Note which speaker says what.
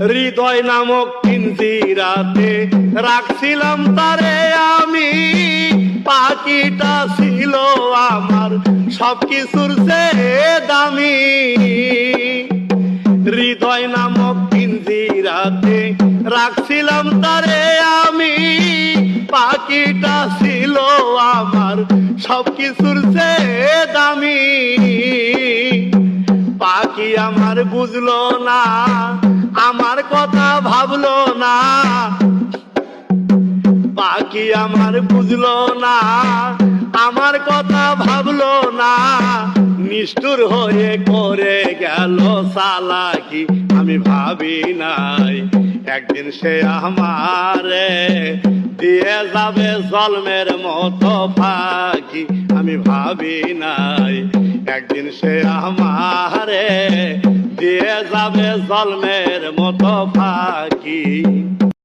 Speaker 1: হৃদয় নামক পিঞ্জিরাতে রাখছিলাম তারে আমি, পাখিটা ছিল আমার সবকিছুর চেয়ে দামি। হৃদয় নামক পিঞ্জিরাতে রাখছিলাম তারে আমি, পাখিটা ছিল আমার সবকিছুর চেয়ে দামি। পাখি আমার বুঝলো না, আমার কথা ভাবলো না, পাখি আমার বুঝলো না, আমার কথা ভাবলো না, নিষ্ঠুর হয়ে করে গেল চালাকি। আমি ভাবি নাই একদিন সে আমারে দিয়ে যাবে জন্মের মতো ফাঁকি। আমি ভাবি নাই একদিন সে আমারে দিয়ে যাবে জন্মের মতো ফাঁকি।